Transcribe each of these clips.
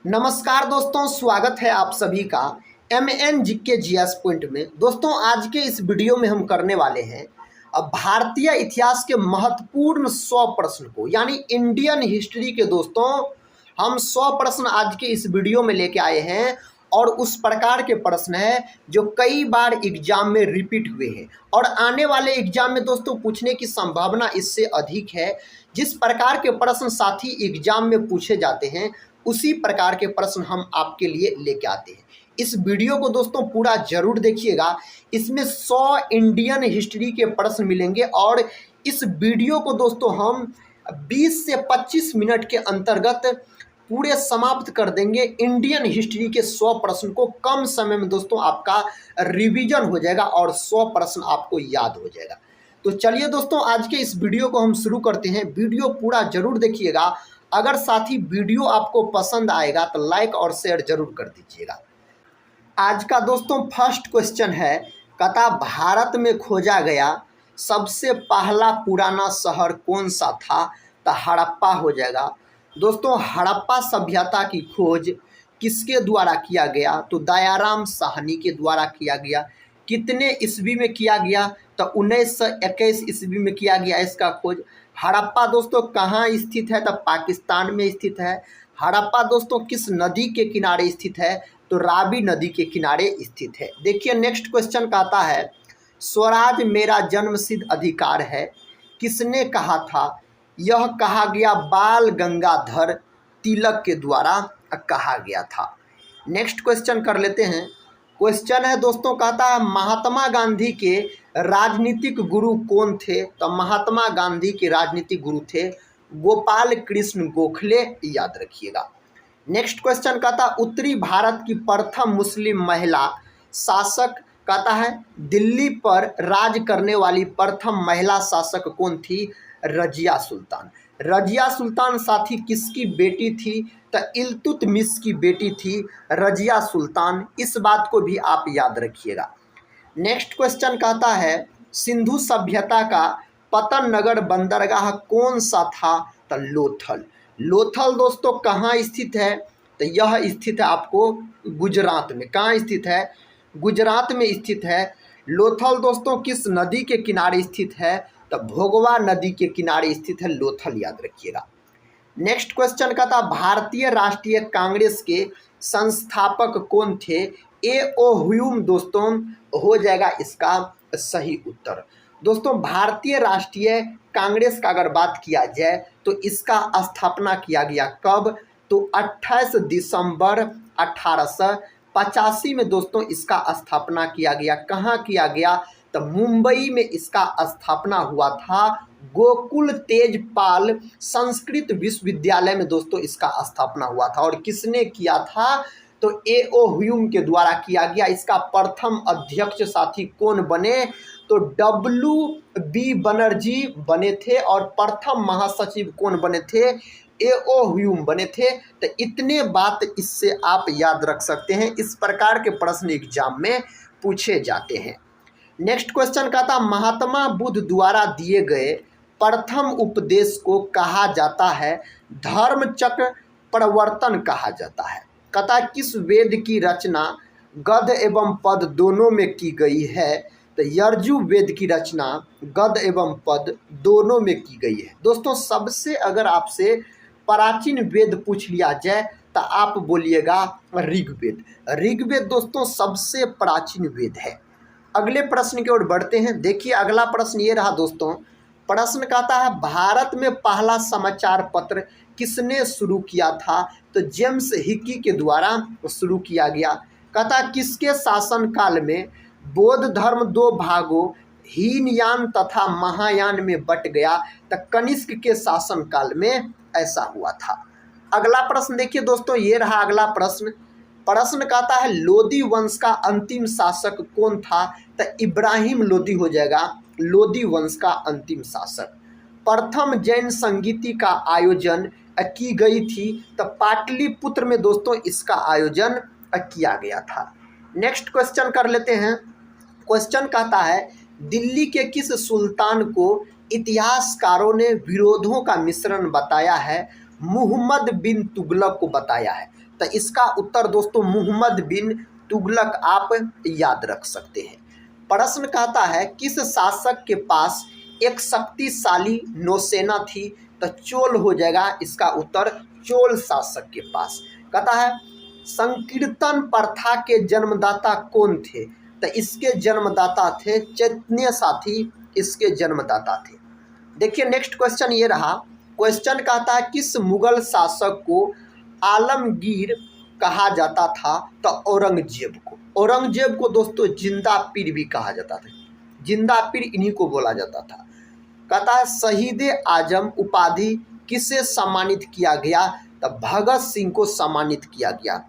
नमस्कार दोस्तों, स्वागत है आप सभी का MN जीके जीएस पॉइंट में। दोस्तों, आज के इस वीडियो में हम करने वाले हैं अब भारतीय इतिहास के महत्वपूर्ण 100 प्रश्न को, यानी इंडियन हिस्ट्री के। दोस्तों, हम 100 प्रश्न आज के इस वीडियो में लेके आए हैं और उस प्रकार के प्रश्न हैं जो कई बार एग्जाम में रिपीट हुए हैं और आने वाले एग्जाम में दोस्तों पूछने की संभावना इससे अधिक है। जिस प्रकार के प्रश्न साथी एग्जाम में पूछे जाते हैं उसी प्रकार के प्रश्न हम आपके लिए लेके आते हैं। इस वीडियो को दोस्तों पूरा जरूर देखिएगा। इसमें 100 इंडियन हिस्ट्री के प्रश्न मिलेंगे और इस वीडियो को दोस्तों हम 20 से 25 मिनट के अंतर्गत पूरे समाप्त कर देंगे। इंडियन हिस्ट्री के 100 प्रश्न को कम समय में दोस्तों आपका रिवीजन हो जाएगा और 100 प्रश्न आपको याद हो जाएगा। तो चलिए दोस्तों, आज के इस वीडियो को हम शुरू करते हैं। वीडियो पूरा जरूर देखिएगा। अगर साथी वीडियो आपको पसंद आएगा तो लाइक और शेयर जरूर कर दीजिएगा। आज का दोस्तों फर्स्ट क्वेश्चन है, कहता भारत में खोजा गया सबसे पहला पुराना शहर कौन सा था? तो हड़प्पा हो जाएगा। दोस्तों, हड़प्पा सभ्यता की खोज किसके द्वारा किया गया? तो दयाराम साहनी के द्वारा किया गया। कितने ईस्वी में किया गया? तो 1921 ईस्वी में किया गया इसका खोज। हड़प्पा दोस्तों कहाँ स्थित है? तो पाकिस्तान में स्थित है। हड़प्पा दोस्तों किस नदी के किनारे स्थित है? तो रावी नदी के किनारे स्थित है। देखिए नेक्स्ट क्वेश्चन कहता है, स्वराज मेरा जन्मसिद्ध अधिकार है किसने कहा था? यह कहा गया बाल गंगाधर तिलक के द्वारा कहा गया था। नेक्स्ट क्वेश्चन कर लेते हैं। क्वेश्चन है दोस्तों, कहता है महात्मा गांधी के राजनीतिक गुरु कौन थे? तो महात्मा गांधी के राजनीतिक गुरु थे गोपाल कृष्ण गोखले, याद रखिएगा। नेक्स्ट क्वेश्चन कहता है उत्तरी भारत की प्रथम मुस्लिम महिला शासक, कहता है दिल्ली पर राज करने वाली प्रथम महिला शासक कौन थी? रजिया सुल्तान। रजिया सुल्तान साथी किसकी बेटी थी? तो इल्तुतमिश की बेटी थी रजिया सुल्तान। इस बात को भी आप याद रखिएगा। नेक्स्ट क्वेश्चन कहता है सिंधु सभ्यता का पतन नगर बंदरगाह कौन सा था? तो लोथल। लोथल दोस्तों कहाँ स्थित है? तो यह स्थित है आपको गुजरात में। कहाँ स्थित है? गुजरात में स्थित है। लोथल दोस्तों किस नदी के किनारे स्थित है? तो भोगवा नदी के किनारे स्थित है लोथल, याद रखिएगा। नेक्स्ट क्वेश्चन का था भारतीय राष्ट्रीय कांग्रेस के संस्थापक कौन थे? A.O. ह्यूम दोस्तों हो जाएगा इसका सही उत्तर। दोस्तों, भारतीय राष्ट्रीय कांग्रेस का अगर बात किया जाए तो इसका स्थापना किया गया कब? तो 28 दिसंबर 1885 में दोस्तों इसका स्थापना किया गया। कहाँ किया गया? तो मुंबई में इसका स्थापना हुआ था। गोकुल तेजपाल संस्कृत विश्वविद्यालय में दोस्तों इसका स्थापना हुआ था। और किसने किया था? तो A.O. ह्यूम के द्वारा किया गया। इसका प्रथम अध्यक्ष साथी कौन बने? तो W.B. बनर्जी बने थे। और प्रथम महासचिव कौन बने थे? A.O. ह्यूम बने थे। तो इतने बात इससे आप याद रख सकते हैं। इस प्रकार के प्रश्न एग्जाम में पूछे जाते हैं। नेक्स्ट क्वेश्चन का था महात्मा बुद्ध द्वारा दिए गए प्रथम उपदेश को कहा जाता है? धर्मचक्र प्रवर्तन कहा जाता है। कहता किस वेद की रचना गद्य एवं पद दोनों में की गई है? तो यर्जु वेद की रचना गद्य एवं पद दोनों में की गई है। दोस्तों, सबसे अगर आपसे प्राचीन वेद पूछ लिया जाए तो आप बोलिएगा ऋग्वेद। ऋग्वेद दोस्तों सबसे प्राचीन वेद है। अगले प्रश्न की ओर बढ़ते हैं। देखिए अगला प्रश्न ये रहा दोस्तों। प्रश्न कहता है भारत में पहला समाचार पत्र किसने शुरू किया था? तो जेम्स हिकी के द्वारा शुरू किया गया। कहता किसके शासन काल में बौद्ध धर्म दो भागों हीनयान तथा महायान में बट गया? तो कनिष्क के शासन काल में ऐसा हुआ था। अगला प्रश्न देखिए दोस्तों, ये रहा अगला प्रश्न। प्रश्न कहता है लोदी वंश का अंतिम शासक कौन था? तो इब्राहिम लोदी हो जाएगा लोदी वंश का अंतिम शासक। प्रथम जैन संगीति का आयोजन की गई थी? तो पाटलिपुत्र में दोस्तों इसका आयोजन किया गया था। नेक्स्ट क्वेश्चन कर लेते हैं। क्वेश्चन कहता है दिल्ली के किस सुल्तान को इतिहासकारों ने विरोधों का मिश्रण बताया है? मुहम्मद बिन तुगलक को बताया है? तो इसका उत्तर दोस्तों मुहम्मद बिन तुगलक आप याद रख सकते हैं। प्रश्न कहता है किस शासक के पास एक शक्तिशाली नौसेना थी? तो चोल हो जाएगा इसका उत्तर, चोल शासक के पास। कहता है संकीर्तन प्रथा के जन्मदाता कौन थे? तो इसके जन्मदाता थे चैतन्य साथी, इसके जन्मदाता थे। देखिए नेक्स्ट क्वेश्चन ये रहा। क्वेश्चन कहता है किस मुगल शासक को आलमगीर कहा जाता था? तो औरंगजेब को। औरंगजेब को दोस्तों जिंदा पीर भी कहा जाता था, जिंदा पीर इन्हीं को बोला जाता था। कहता है शहीद आजम उपाधि किसे सम्मानित किया गया? तो भगत सिंह को सम्मानित किया गया।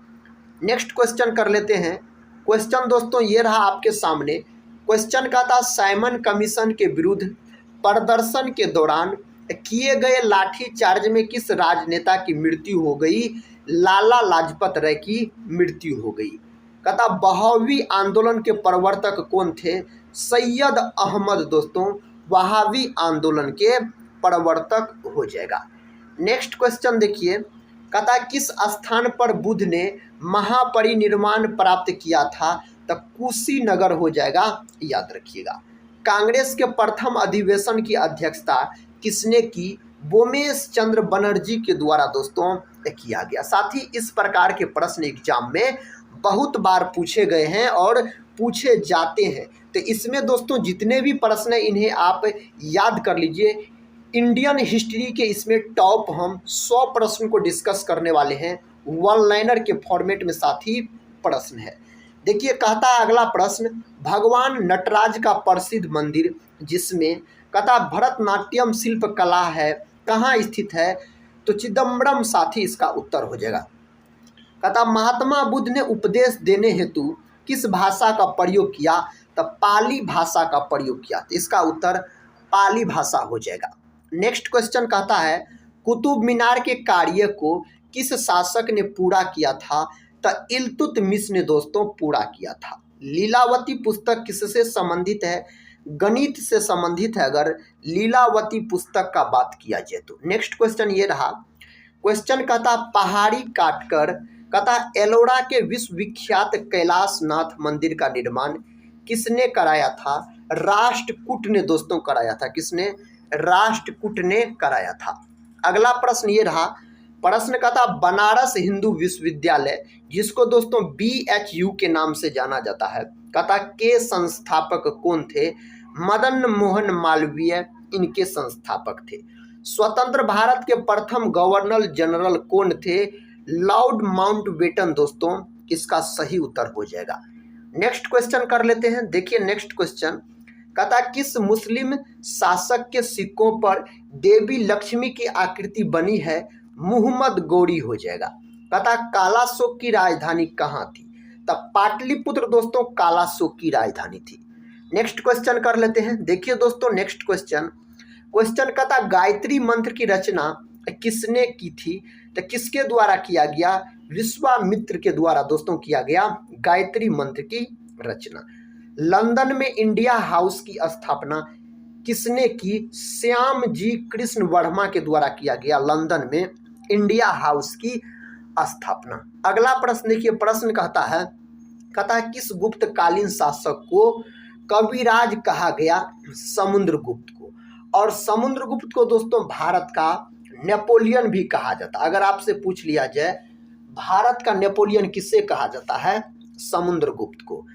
नेक्स्ट क्वेश्चन कर लेते हैं। क्वेश्चन दोस्तों ये रहा आपके सामने। क्वेश्चन कहता है साइमन कमीशन के विरुद्ध प्रदर्शन के दौरान किए गए लाठीचार्ज में किस राजनेता की मृत्यु हो गई? लाला लाजपत राय की मृत्यु हो गई। कहता बहावी आंदोलन के प्रवर्तक कौन थे? सैयद अहमद दोस्तों वहाबी आंदोलन के प्रवर्तक हो जाएगा। नेक्स्ट क्वेश्चन देखिए। कहता किस स्थान पर बुद्ध ने महापरिनिर्वाण प्राप्त किया था? तो कुशीनगर हो जाएगा, याद रखिएगा। कांग्रेस के प्रथम अधिवेशन की अध्यक्षता किसने की? बोमेश चंद्र बनर्जी के द्वारा दोस्तों किया गया। साथ ही इस प्रकार के प्रश्न एग्जाम में बहुत बार पूछे गए हैं और पूछे जाते हैं। तो इसमें दोस्तों जितने भी प्रश्न हैं इन्हें आप याद कर लीजिए। इंडियन हिस्ट्री के इसमें टॉप हम 100 प्रश्न को डिस्कस करने वाले हैं, वन लाइनर के फॉर्मेट में साथ ही प्रश्न है। देखिए कहता है अगला प्रश्न भगवान नटराज का प्रसिद्ध मंदिर जिसमें कहता भरतनाट्यम शिल्प कला है कहाँ स्थित है? तो चिदम्बरम साथी इसका उत्तर हो जाएगा। कहता महात्मा बुद्ध ने उपदेश देने हेतु किस भाषा का प्रयोग किया? तो पाली भाषा का प्रयोग किया। तो इसका उत्तर पाली भाषा हो जाएगा। नेक्स्ट क्वेश्चन कहता है कुतुब मीनार के कार्य को किस शासक ने पूरा किया था? तो इल्तुतमिश ने दोस्तों पूरा किया था। लीलावती पुस्तक किससे संबंधित है? गणित से संबंधित है अगर लीलावती पुस्तक का बात किया जाए तो। नेक्स्ट क्वेश्चन ये रहा। क्वेश्चन कहता पहाड़ी काटकर कहता एलोरा के विश्वविख्यात कैलाशनाथ मंदिर का निर्माण किसने कराया था? राष्ट्रकूट ने दोस्तों कराया था। किसने? राष्ट्रकूट ने कराया था। अगला प्रश्न ये रहा। प्रश्न कहता बनारस हिंदू विश्वविद्यालय जिसको दोस्तों BHU के नाम से जाना जाता है कहता के संस्थापक कौन थे? मदन मोहन मालवीय इनके संस्थापक थे। स्वतंत्र भारत के प्रथम गवर्नर जनरल कौन थे? लॉर्ड माउंटबेटन दोस्तों इसका सही उत्तर हो जाएगा। नेक्स्ट क्वेश्चन कर लेते हैं। देखिए नेक्स्ट क्वेश्चन कहता किस मुस्लिम शासक के सिक्कों पर देवी लक्ष्मी की आकृति बनी है? मुहम्मद गौरी हो जाएगा। कहता कालाशोक की राजधानी कहाँ थी? तब पाटलिपुत्र दोस्तों कालाशोक की राजधानी थी। नेक्स्ट क्वेश्चन कर लेते हैं। देखिए दोस्तों नेक्स्ट क्वेश्चन कहता गायत्री मंत्र की रचना किसने की थी? तो किसके द्वारा किया गया? विश्वामित्र के द्वारा दोस्तों किया गया गायत्री मंत्र की रचना। लंदन में इंडिया हाउस की स्थापना किसने की? श्याम जी कृष्ण वर्मा के द्वारा किया गया लंदन में इंडिया हाउस की स्थापना। अगला प्रश्न देखिए। प्रश्न कहता है किस गुप्तकालीन शासक को कविराज कहा गया? समुद्रगुप्त को। और समुद्रगुप्त को दोस्तों भारत का नेपोलियन भी कहा जाता है। अगर आपसे पूछ लिया जाए भारत का नेपोलियन किसे कहा जाता है? समुद्रगुप्त को।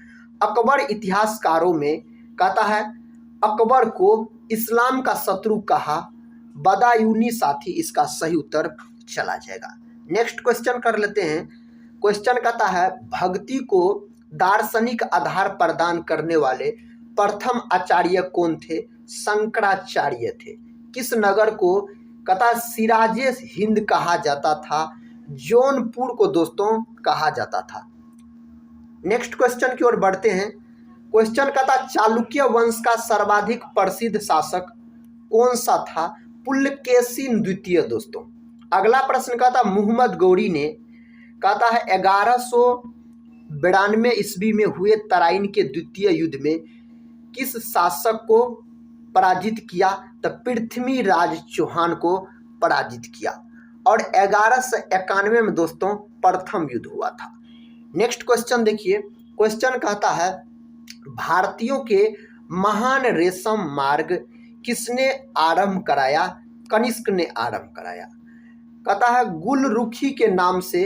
अकबर इतिहासकारों में कहता है अकबर को इस्लाम का शत्रु कहा, बदायूनी साथी इसका सही उत्तर चला जाएगा। नेक्स्ट क्वेश्चन कर लेते हैं। क्वेश्चन कहता है भक्ति को दार्शनिक आधार प्रदान करने वाले प्रथम आचार्य कौन थे? शंकराचार्य थे। किस नगर को कहता सिराजे हिंद कहा जाता था? जौनपुर को दोस्तों कहा जाता था। नेक्स्ट क्वेश्चन की ओर बढ़ते हैं। क्वेश्चन कहता चालुक्य वंश का सर्वाधिक प्रसिद्ध शासक कौन सा था? पुलकेशिन द्वितीय दोस्तों। अगला प्रश्न कहता मुहम्मद गौरी ने कहता है 1192 ईस्वी में हुए तराइन के द्वितीय युद्ध में किस शासक को पराजित किया? तो पृथ्वीराज चौहान को पराजित किया। और 1191 में दोस्तों प्रथम युद्ध हुआ था। नेक्स्ट क्वेश्चन देखिए, क्वेश्चन कहता है भारतीयों के महान रेशम मार्ग किसने आरंभ कराया? कनिष्क ने आरंभ कराया। कहता है गुलरुखी के नाम से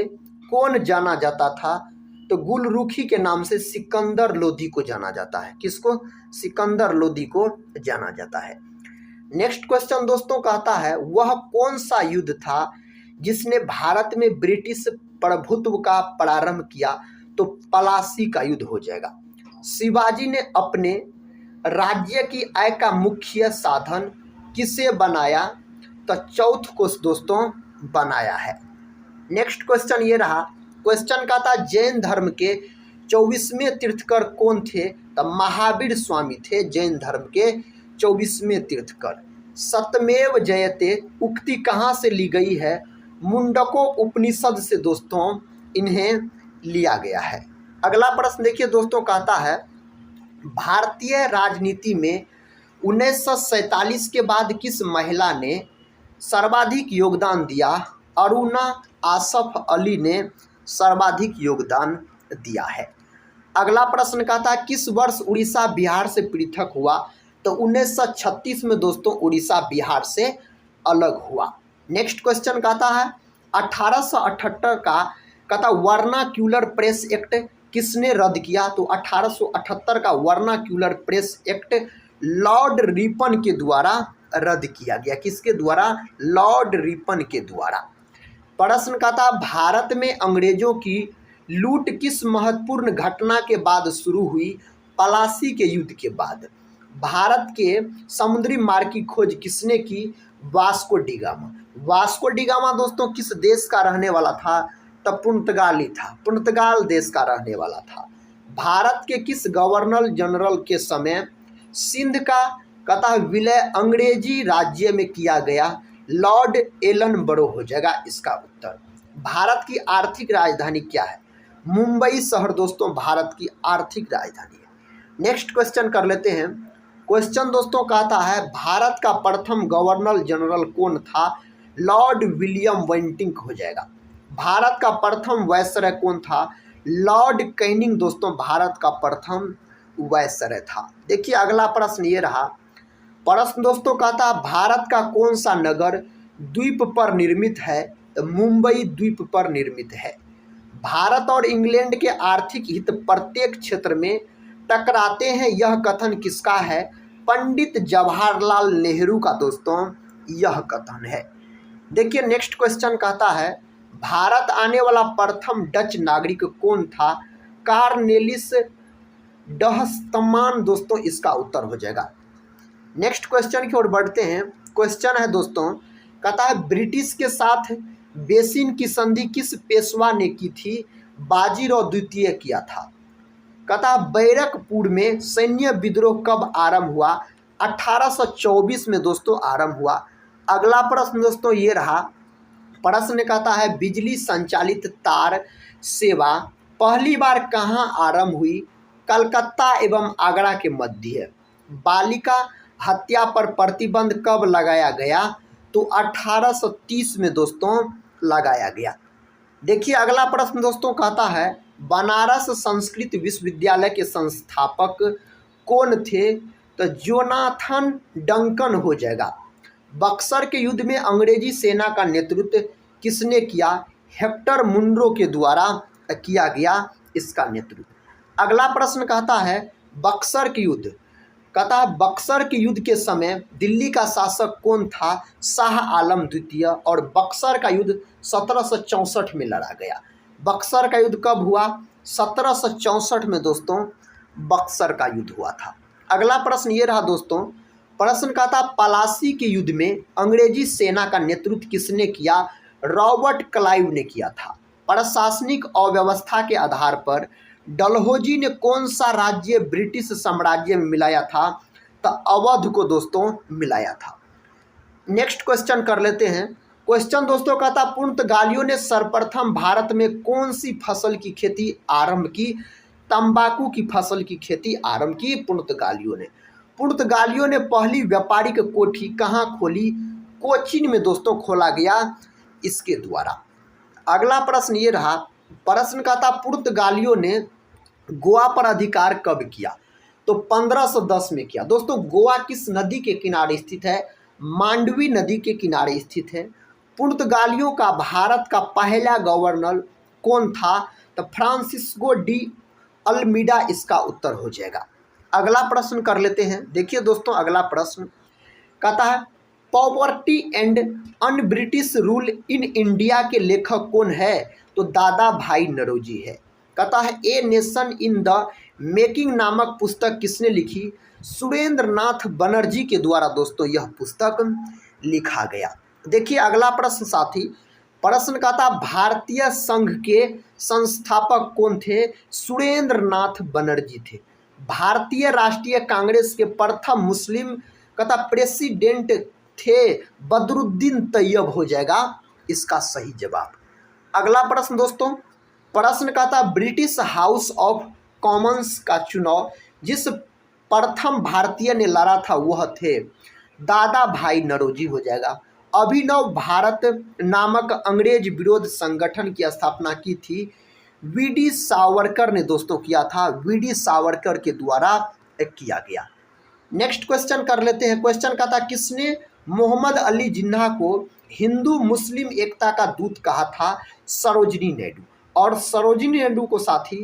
कौन जाना जाता था? तो गुलरुखी के नाम से सिकंदर लोदी को जाना जाता है। किसको? सिकंदर लोदी को जाना जाता है। नेक्स्ट क्वेश्चन दोस्तों कहता है वह कौन सा युद्ध था जिसने भारत में ब्रिटिश प्रभुत्व का प्रारंभ किया? तो पलासी का युद्ध हो जाएगा। शिवाजी ने अपने राज्य की आय का मुख्य साधन किसे बनाया? तो चौथ को दोस्तों बनाया है। नेक्स्ट क्वेश्चन ये रहा, क्वेश्चन का था जैन धर्म के 24वें तीर्थकर कौन थे? तो महावीर स्वामी थे जैन धर्म के 24वें तीर्थकर। सत्यमेव जयते उक्ति कहाँ से ली गई है? मुंडको उपनिषद से दोस्तों इन्हें लिया गया है। अगला प्रश्न देखिए दोस्तों, कहता है भारतीय राजनीति में 1947 के बाद किस महिला ने सर्वाधिक योगदान दिया? अरुणा आसफ अली ने सर्वाधिक योगदान दिया है। अगला प्रश्न कहता है किस वर्ष उड़ीसा बिहार से पृथक हुआ? तो 1936 में दोस्तों उड़ीसा बिहार से अलग हुआ। नेक्स्ट क्वेश्चन कहता है 1878 का कहता वर्नाक्यूलर प्रेस एक्ट किसने रद्द किया? तो 1878 का vernacular press act Lord Ripon के द्वारा रद्द किया गया। किसके द्वारा? लॉर्ड रिपन के द्वारा। प्रश्न कहता भारत में अंग्रेजों की लूट किस महत्वपूर्ण घटना के बाद शुरू हुई? पलासी के युद्ध के बाद। भारत के समुद्री मार्ग की खोज किसने की? Vasco da Gama. वास्को डिगामा दोस्तों किस देश का रहने वाला था? तो पुर्तगाली था, पुर्तगाल देश का रहने वाला था। भारत के किस गवर्नर जनरल के समय सिंध का कहता विलय अंग्रेजी राज्य में किया गया? लॉर्ड एलन बरो हो जाएगा इसका उत्तर। भारत की आर्थिक राजधानी क्या है? मुंबई शहर दोस्तों भारत की आर्थिक राजधानी है। नेक्स्ट क्वेश्चन कर लेते हैं। क्वेश्चन दोस्तों कहता है भारत का प्रथम गवर्नर जनरल कौन था? लॉर्ड विलियम बेंटिंक हो जाएगा। भारत का प्रथम वायसराय कौन था? लॉर्ड कैनिंग दोस्तों भारत का प्रथम वायसराय था। देखिए अगला प्रश्न ये रहा, प्रश्न दोस्तों कहता भारत का कौन सा नगर द्वीप पर निर्मित है? तो मुंबई द्वीप पर निर्मित है। भारत और इंग्लैंड के आर्थिक हित प्रत्येक क्षेत्र में टकराते हैं, यह कथन किसका है? पंडित जवाहरलाल नेहरू का दोस्तों यह कथन है। देखिए नेक्स्ट क्वेश्चन कहता है भारत आने वाला प्रथम डच नागरिक कौन था? कार्नेलिस डहस्टमान दोस्तों इसका उत्तर हो जाएगा। नेक्स्ट क्वेश्चन की ओर बढ़ते हैं। क्वेश्चन है दोस्तों कहता है ब्रिटिश के साथ बेसिन की संधि किस पेशवा ने की थी? बाजीराव द्वितीय किया था। कहता बैरकपुर में सैन्य विद्रोह कब आरंभ हुआ? 1824 में दोस्तों आरंभ हुआ। अगला प्रश्न दोस्तों ये रहा, प्रश्न कहता है बिजली संचालित तार सेवा पहली बार कहाँ आरंभ हुई? कलकत्ता एवं आगरा के मध्य। बालिका हत्या पर प्रतिबंध कब लगाया गया? तो 1830 में दोस्तों लगाया गया। देखिए अगला प्रश्न दोस्तों कहता है बनारस संस्कृत विश्वविद्यालय के संस्थापक कौन थे? तो जोनाथन डंकन हो जाएगा। बक्सर के युद्ध में अंग्रेजी सेना का नेतृत्व किसने किया? हेक्टर मुनरो के द्वारा किया गया इसका नेतृत्व। अगला प्रश्न कहता है बक्सर के युद्ध, कहता है बक्सर के युद्ध के समय दिल्ली का शासक कौन था? शाह आलम द्वितीय। और बक्सर का युद्ध 1764 में लड़ा गया। बक्सर का युद्ध कब हुआ? 1764 में दोस्तों बक्सर का युद्ध हुआ था। अगला प्रश्न ये रहा दोस्तों, प्रश्न का था पलासी के युद्ध में अंग्रेजी सेना का नेतृत्व किसने किया? रॉबर्ट क्लाइव ने किया था। प्रशासनिक अव्यवस्था के आधार पर डलहौजी ने कौन सा राज्य ब्रिटिश साम्राज्य में मिलाया था? तो अवध को दोस्तों मिलाया था। नेक्स्ट क्वेश्चन कर लेते हैं। क्वेश्चन दोस्तों का था पुर्तगालियों ने सर्वप्रथम भारत में कौन सी फसल की खेती आरंभ की? तंबाकू की फसल की खेती आरंभ की पुर्तगालियों ने। पुर्तगालियों ने पहली व्यापारिक कोठी कहाँ खोली? कोचीन में दोस्तों खोला गया इसके द्वारा। अगला प्रश्न ये रहा, प्रश्न का था पुर्तगालियों ने गोवा पर अधिकार कब किया? तो 1510 में किया। दोस्तों गोवा किस नदी के किनारे स्थित है? मांडवी नदी के किनारे स्थित है। पुर्तगालियों का भारत का पहला गवर्नर कौन था? तो फ्रांसिस्को डी अल्मीडा इसका उत्तर हो जाएगा। अगला प्रश्न कर लेते हैं। देखिए दोस्तों अगला प्रश्न कहता है poverty and un British rule in India के लेखक कौन है? तो दादा भाई नौरोजी है। कहता है a nation in the making नामक पुस्तक किसने लिखी? सुरेंद्र नाथ बनर्जी के द्वारा दोस्तों यह पुस्तक लिखा गया। देखिए अगला प्रश्न साथी, प्रश्न का था भारतीय संघ के संस्थापक कौन थे? सुरेंद्र नाथ बनर्जी थे। भारतीय राष्ट्रीय कांग्रेस के प्रथम मुस्लिम कथा प्रेसिडेंट थे बदरुद्दीन तैयब हो जाएगा इसका सही जवाब। अगला प्रश्न दोस्तों, प्रश्न का था ब्रिटिश हाउस ऑफ कॉमन्स का चुनाव जिस प्रथम भारतीय ने लड़ा था वह थे दादा भाई नौरोजी हो जाएगा। अभिनव भारत नामक अंग्रेज विरोध संगठन की स्थापना की थी वीडी सावरकर ने दोस्तों किया था, वीडी सावरकर के द्वारा किया गया। नेक्स्ट क्वेश्चन कर लेते हैं। क्वेश्चन का था किसने मोहम्मद अली जिन्ना को हिंदू मुस्लिम एकता का दूत कहा था? सरोजिनी नायडू। और सरोजिनी नायडू को साथी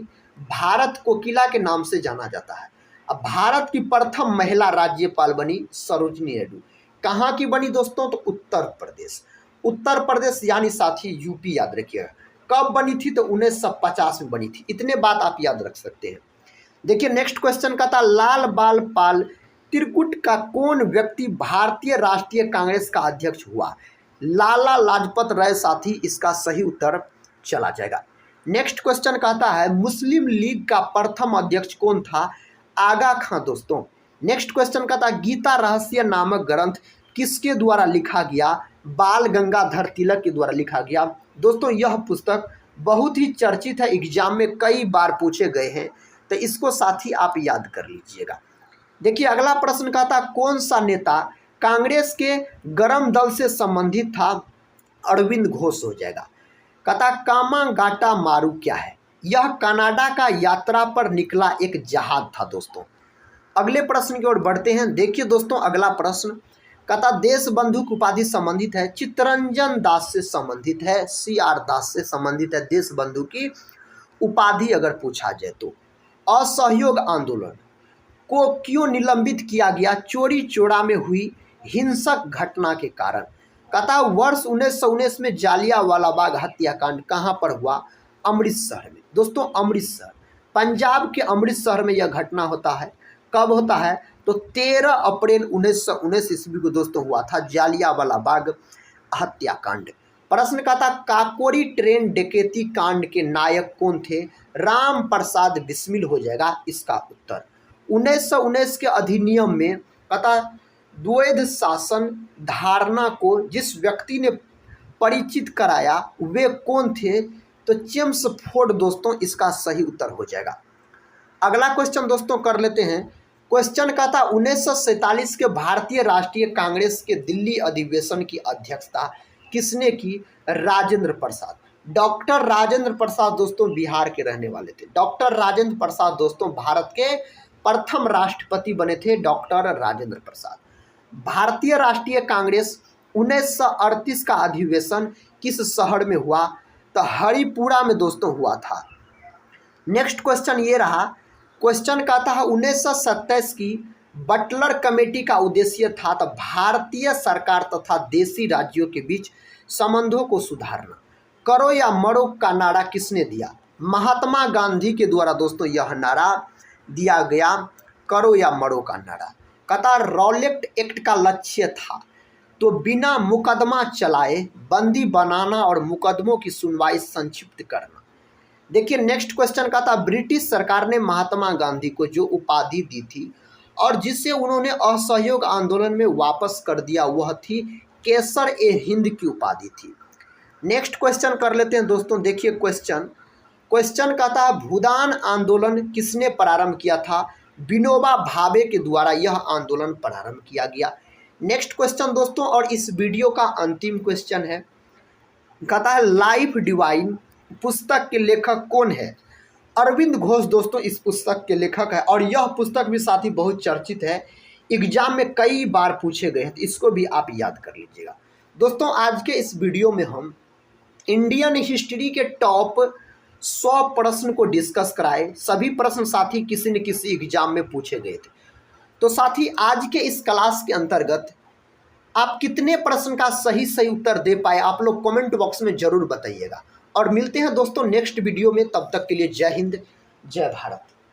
भारत कोकिला के नाम से जाना जाता है। अब भारत की प्रथम महिला राज्यपाल बनी सरोजिनी नायडू। कहाँ की बनी दोस्तों? तो उत्तर प्रदेश। उत्तर प्रदेश यानी साथी यूपी याद रखिएगा। कब बनी थी? तो 1950 में बनी थी। इतने बात आप याद रख सकते हैं। देखिए नेक्स्ट क्वेश्चन का था लाल बाल पाल त्रिकुट का कौन व्यक्ति भारतीय राष्ट्रीय कांग्रेस का अध्यक्ष हुआ? लाला लाजपत राय साथी इसका सही उत्तर चला जाएगा। नेक्स्ट क्वेश्चन कहता है मुस्लिम लीग का प्रथम अध्यक्ष कौन था? आगा खां दोस्तों। नेक्स्ट क्वेश्चन का था गीता रहस्य नामक ग्रंथ किसके द्वारा लिखा गया? बाल गंगाधर तिलक के द्वारा लिखा गया। दोस्तों यह पुस्तक बहुत ही चर्चित है, एग्जाम में कई बार पूछे गए हैं, तो इसको साथी आप याद कर लीजिएगा। देखिए अगला प्रश्न का था कौन सा नेता कांग्रेस के गरम दल से संबंधित था? अरविंद घोष हो जाएगा। कहता कामागाटा मारू क्या है? यह कनाडा का यात्रा पर निकला एक जहाज था दोस्तों। अगले प्रश्न की ओर बढ़ते हैं। देखिए दोस्तों अगला प्रश्न कहता देश बंधु की उपाधि संबंधित है चित्तरंजन दास से संबंधित है, CR दास से संबंधित है देश बंधु की उपाधि अगर पूछा जाए तो। असहयोग आंदोलन को क्यों निलंबित किया गया? चोरी चोरा में हुई हिंसक घटना के कारण। कहता वर्ष 1919 में जालियांवाला बाग हत्याकांड कहाँ पर हुआ? अमृतसर में। दोस्तों अमृतसर पंजाब के अमृतसर में यह घटना होता है। कब होता है? तो 13 अप्रैल 1919 ईस्वी को दोस्तों हुआ था जालियांवाला बाग हत्याकांड। प्रश्न का था काकोरी ट्रेन डकैती कांड के नायक कौन थे? राम प्रसाद बिस्मिल हो जाएगा इसका उत्तर। 1919 के अधिनियम में कहता द्वैध शासन धारणा को जिस व्यक्ति ने परिचित कराया वे कौन थे? तो चेम्सफोर्ड दोस्तों इसका सही उत्तर हो जाएगा। अगला क्वेश्चन दोस्तों कर लेते हैं। क्वेश्चन का था 1947 के भारतीय राष्ट्रीय कांग्रेस के दिल्ली अधिवेशन की अध्यक्षता किसने की? राजेंद्र प्रसाद। डॉक्टर राजेंद्र प्रसाद दोस्तों बिहार के रहने वाले थे। डॉक्टर राजेंद्र प्रसाद दोस्तों भारत के प्रथम राष्ट्रपति बने थे डॉक्टर राजेंद्र प्रसाद। भारतीय राष्ट्रीय कांग्रेस 1938 का अधिवेशन किस शहर में हुआ? तो हरिपुरा में दोस्तों हुआ था। नेक्स्ट क्वेश्चन ये रहा। क्वेश्चन का था 1927 की बटलर कमेटी का उद्देश्य था तो भारतीय सरकार तथा देशी राज्यों के बीच संबंधों को सुधारना। करो या मरो का नारा किसने दिया? महात्मा गांधी के द्वारा दोस्तों यह नारा दिया गया, करो या मरो का नारा। कहता रॉलेट एक्ट का लक्ष्य था तो बिना मुकदमा चलाए बंदी बनाना और मुकदमों की सुनवाई संक्षिप्त करना। देखिए नेक्स्ट क्वेश्चन का था ब्रिटिश सरकार ने महात्मा गांधी को जो उपाधि दी थी और जिसे उन्होंने असहयोग आंदोलन में वापस कर दिया वह थी केसर ए हिंद की उपाधि थी। नेक्स्ट क्वेश्चन कर लेते हैं दोस्तों। देखिए क्वेश्चन का था भूदान आंदोलन किसने प्रारंभ किया था? विनोबा भावे के द्वारा यह आंदोलन प्रारंभ किया गया। नेक्स्ट क्वेश्चन दोस्तों और इस वीडियो का अंतिम क्वेश्चन है। कहता है लाइफ डिवाइन पुस्तक के लेखक कौन है? अरविंद घोष दोस्तों इस पुस्तक के लेखक है और यह पुस्तक भी साथी बहुत चर्चित है, एग्जाम में कई बार पूछे गए हैं, तो इसको भी आप याद कर लीजिएगा। दोस्तों आज के इस वीडियो में हम इंडियन हिस्ट्री के टॉप 100 प्रश्न को डिस्कस कराए। सभी प्रश्न साथी किसी न किसी एग्जाम में पूछे गए थे। तो साथी आज के इस क्लास के अंतर्गत आप कितने प्रश्न का सही उत्तर दे पाए आप लोग कमेंट बॉक्स में जरूर बताइएगा। और मिलते हैं दोस्तों नेक्स्ट वीडियो में, तब तक के लिए जय हिंद जय भारत।